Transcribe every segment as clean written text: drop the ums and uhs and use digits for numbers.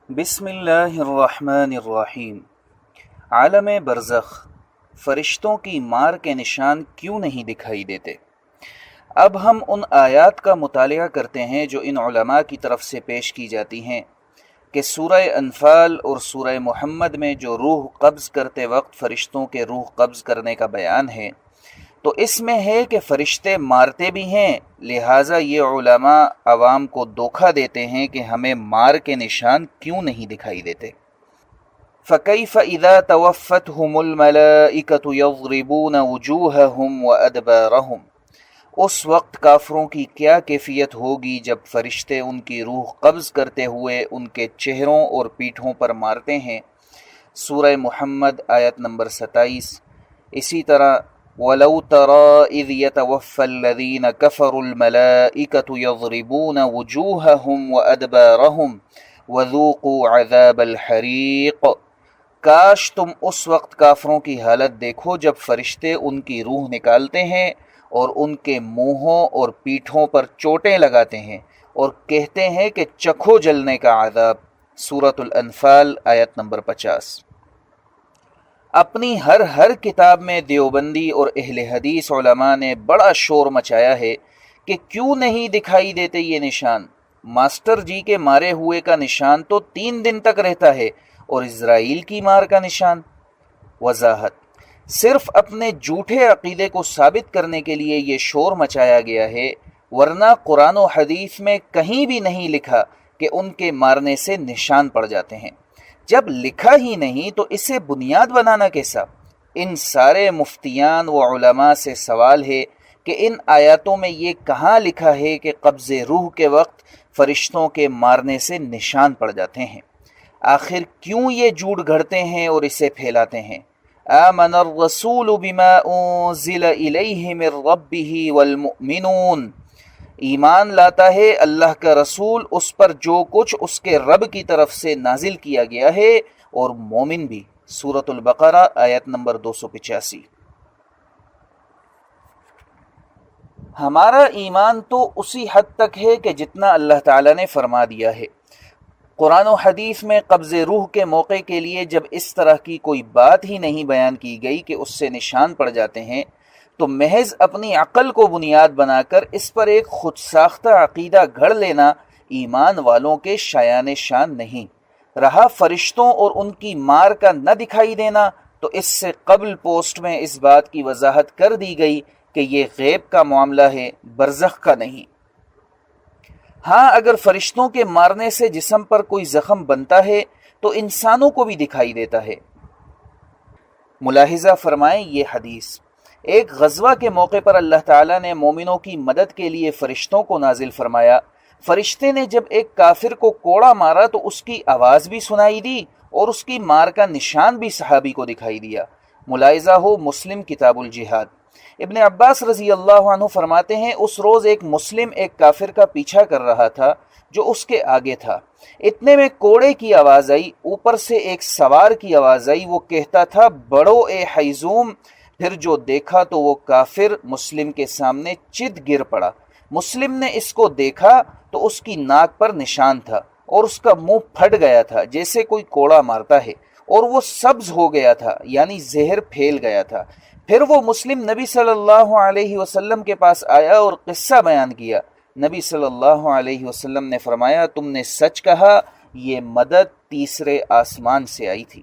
بسم اللہ الرحمن الرحیم۔ عالم برزخ، فرشتوں کی مار کے نشان کیوں نہیں دکھائی دیتے؟ اب ہم ان آیات کا مطالعہ کرتے ہیں جو ان علماء کی طرف سے پیش کی جاتی ہیں کہ سورہ انفال اور سورہ محمد میں جو روح قبض کرتے وقت فرشتوں کے روح قبض کرنے کا بیان ہے، تو اس میں ہے کہ فرشتے مارتے بھی ہیں، لہٰذا یہ علماء عوام کو دھوکہ دیتے ہیں کہ ہمیں مار کے نشان کیوں نہیں دکھائی دیتے۔ فَكَيْفَ إِذَا تَوَفَّتْهُمُ الْمَلَائِكَةُ يَضْرِبُونَ وُجُوهَهُمْ وَأَدْبَارَهُمْ، اس وقت کافروں کی کیا کیفیت ہوگی جب فرشتے ان کی روح قبض کرتے ہوئے ان کے چہروں اور پیٹھوں پر مارتے ہیں۔ سورہ محمد آیت نمبر 27۔ اسی طرح وَلَوْ تَرَىٰ إِذْ يَتَوَفَّى الَّذِينَ كَفَرُوا الْمَلَائِكَةُ يَضْرِبُونَ وُجُوهَهُمْ وَأَدْبَارَهُمْ وَذُوقُوا عَذَابَ الْحَرِيقِ، کاش تم اس وقت کافروں کی حالت دیکھو جب فرشتے ان کی روح نکالتے ہیں اور ان کے منہوں اور پیٹھوں پر چوٹیں لگاتے ہیں اور کہتے ہیں کہ چکھو جلنے کا عذاب۔ سورۃ الانفال آیت نمبر 50۔ اپنی ہر کتاب میں دیوبندی اور اہل حدیث علماء نے بڑا شور مچایا ہے کہ کیوں نہیں دکھائی دیتے یہ نشان۔ ماسٹر جی کے مارے ہوئے کا نشان تو 3 دن تک رہتا ہے اور اسرائیل کی مار کا نشان۔ وضاحت: صرف اپنے جھوٹے عقیدے کو ثابت کرنے کے لیے یہ شور مچایا گیا ہے، ورنہ قرآن و حدیث میں کہیں بھی نہیں لکھا کہ ان کے مارنے سے نشان پڑ جاتے ہیں۔ جب لکھا ہی نہیں تو اسے بنیاد بنانا کیسا؟ ان سارے مفتیان و علماء سے سوال ہے کہ ان آیاتوں میں یہ کہاں لکھا ہے کہ قبض روح کے وقت فرشتوں کے مارنے سے نشان پڑ جاتے ہیں؟ آخر کیوں یہ جھوٹ گھڑتے ہیں اور اسے پھیلاتے ہیں؟ آمن الرسول بما انزل الیہ من ربہ والمؤمنون، ایمان لاتا ہے اللہ کا رسول اس پر جو کچھ اس کے رب کی طرف سے نازل کیا گیا ہے، اور مومن بھی۔ سورۃ البقرہ آیت نمبر 285۔ ہمارا ایمان تو اسی حد تک ہے کہ جتنا اللہ تعالیٰ نے فرما دیا ہے۔ قرآن و حدیث میں قبض روح کے موقع کے لیے جب اس طرح کی کوئی بات ہی نہیں بیان کی گئی کہ اس سے نشان پڑ جاتے ہیں، تو محض اپنی عقل کو بنیاد بنا کر اس پر ایک خود ساختہ عقیدہ گھڑ لینا ایمان والوں کے شایان شان نہیں رہا۔ فرشتوں اور ان کی مار کا نہ دکھائی دینا، تو اس سے قبل پوسٹ میں اس بات کی وضاحت کر دی گئی کہ یہ غیب کا معاملہ ہے، برزخ کا نہیں۔ ہاں، اگر فرشتوں کے مارنے سے جسم پر کوئی زخم بنتا ہے تو انسانوں کو بھی دکھائی دیتا ہے۔ ملاحظہ فرمائیں یہ حدیث، ایک غزوہ کے موقع پر اللہ تعالیٰ نے مومنوں کی مدد کے لیے فرشتوں کو نازل فرمایا۔ فرشتے نے جب ایک کافر کو کوڑا مارا تو اس کی آواز بھی سنائی دی اور اس کی مار کا نشان بھی صحابی کو دکھائی دیا۔ ملاحظہ ہو مسلم کتاب الجہاد۔ ابن عباس رضی اللہ عنہ فرماتے ہیں، اس روز ایک مسلم ایک کافر کا پیچھا کر رہا تھا جو اس کے آگے تھا۔ اتنے میں کوڑے کی آواز آئی، اوپر سے ایک سوار کی آواز آئی، وہ کہتا تھا بڑھو اے حیزوم۔ پھر جو دیکھا تو وہ کافر مسلم کے سامنے چت گر پڑا۔ مسلم نے اس کو دیکھا تو اس کی ناک پر نشان تھا اور اس کا منہ پھٹ گیا تھا جیسے کوئی کوڑا مارتا ہے، اور وہ سبز ہو گیا تھا، یعنی زہر پھیل گیا تھا۔ پھر وہ مسلم نبی صلی اللہ علیہ وسلم کے پاس آیا اور قصہ بیان کیا۔ نبی صلی اللہ علیہ وسلم نے فرمایا، تم نے سچ کہا، یہ مدد تیسرے آسمان سے آئی تھی۔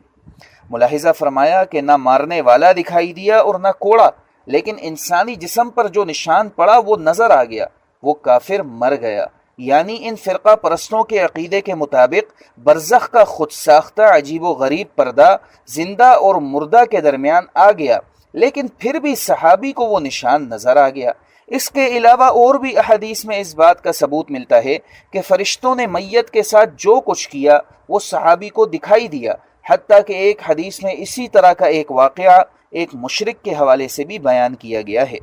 ملاحظہ فرمایا کہ نہ مارنے والا دکھائی دیا اور نہ کوڑا، لیکن انسانی جسم پر جو نشان پڑا وہ نظر آ گیا۔ وہ کافر مر گیا۔ یعنی ان فرقہ پرستوں کے عقیدے کے مطابق برزخ کا خود ساختہ عجیب و غریب پردہ زندہ اور مردہ کے درمیان آ گیا، لیکن پھر بھی صحابی کو وہ نشان نظر آ گیا۔ اس کے علاوہ اور بھی احادیث میں اس بات کا ثبوت ملتا ہے کہ فرشتوں نے میت کے ساتھ جو کچھ کیا وہ صحابی کو دکھائی دیا، حتیٰ کہ ایک حدیث میں اسی طرح کا ایک واقعہ ایک مشرک کے حوالے سے بھی بیان کیا گیا ہے۔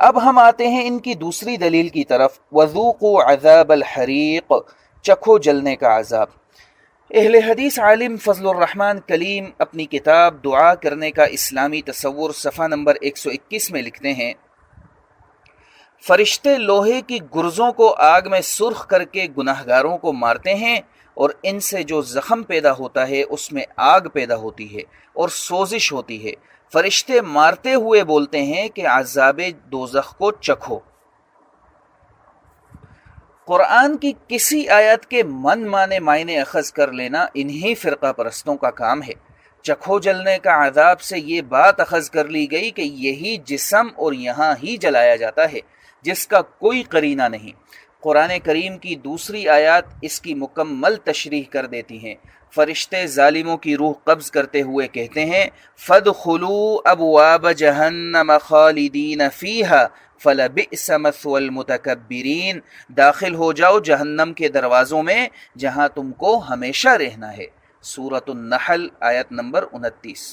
اب ہم آتے ہیں ان کی دوسری دلیل کی طرف، وَذُوقُوا عَذَابَ الْحَرِيقِ، چکھو جلنے کا عذاب۔ اہل حدیث عالم فضل الرحمن کلیم اپنی کتاب دعا کرنے کا اسلامی تصور صفحہ نمبر 121 میں لکھتے ہیں، فرشتے لوہے کی گرزوں کو آگ میں سرخ کر کے گناہگاروں کو مارتے ہیں، اور ان سے جو زخم پیدا ہوتا ہے اس میں آگ پیدا ہوتی ہے اور سوزش ہوتی ہے۔ فرشتے مارتے ہوئے بولتے ہیں کہ عذاب دوزخ کو چکھو۔ قرآن کی کسی آیت کے من مانے معنی اخذ کر لینا انہی فرقہ پرستوں کا کام ہے۔ چکھو جلنے کا عذاب سے یہ بات اخذ کر لی گئی کہ یہی جسم اور یہاں ہی جلایا جاتا ہے، جس کا کوئی قرینہ نہیں۔ قرآن کریم کی دوسری آیات اس کی مکمل تشریح کر دیتی ہیں۔ فرشتے ظالموں کی روح قبض کرتے ہوئے کہتے ہیں فَادْخُلُوا أَبْوَابَ جَهَنَّمَ خَالِدِينَ فِيهَا فَلَبِئْسَ مَثْوَى الْمُتَكَبِّرِينَ، داخل ہو جاؤ جہنم کے دروازوں میں جہاں تم کو ہمیشہ رہنا ہے۔ سورۃ النحل آیت نمبر 29۔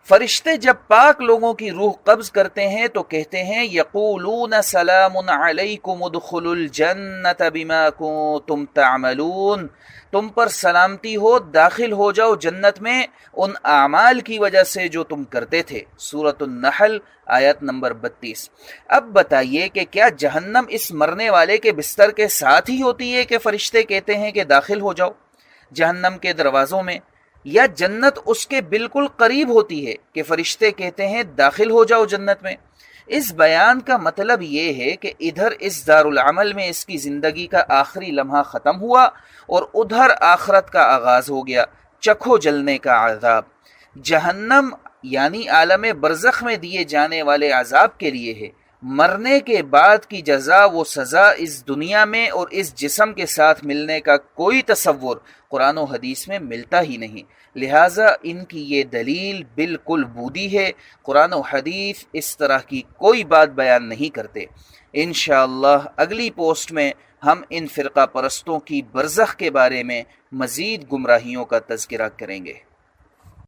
فرشتے جب پاک لوگوں کی روح قبض کرتے ہیں تو کہتے ہیں یقولون سلام علیکم ادخلوا الجنۃ بما کنتم تعملون، تم پر سلامتی ہو، داخل ہو جاؤ جنت میں ان اعمال کی وجہ سے جو تم کرتے تھے۔ سورۃ النحل آیت نمبر 32۔ اب بتائیے کہ کیا جہنم اس مرنے والے کے بستر کے ساتھ ہی ہوتی ہے کہ فرشتے کہتے ہیں کہ داخل ہو جاؤ جہنم کے دروازوں میں، یا جنت اس کے بالکل قریب ہوتی ہے کہ فرشتے کہتے ہیں داخل ہو جاؤ جنت میں؟ اس بیان کا مطلب یہ ہے کہ ادھر اس دار العمل میں اس کی زندگی کا آخری لمحہ ختم ہوا اور ادھر آخرت کا آغاز ہو گیا، چکھو جلنے کا عذاب۔ جہنم یعنی عالم برزخ میں دیے جانے والے عذاب کے لیے ہے، مرنے کے بعد کی جزا و سزا اس دنیا میں اور اس جسم کے ساتھ ملنے کا کوئی تصور قرآن و حدیث میں ملتا ہی نہیں، لہٰذا ان کی یہ دلیل بالکل بودی ہے۔ قرآن و حدیث اس طرح کی کوئی بات بیان نہیں کرتے۔ انشاءاللہ اگلی پوسٹ میں ہم ان فرقہ پرستوں کی برزخ کے بارے میں مزید گمراہیوں کا تذکرہ کریں گے۔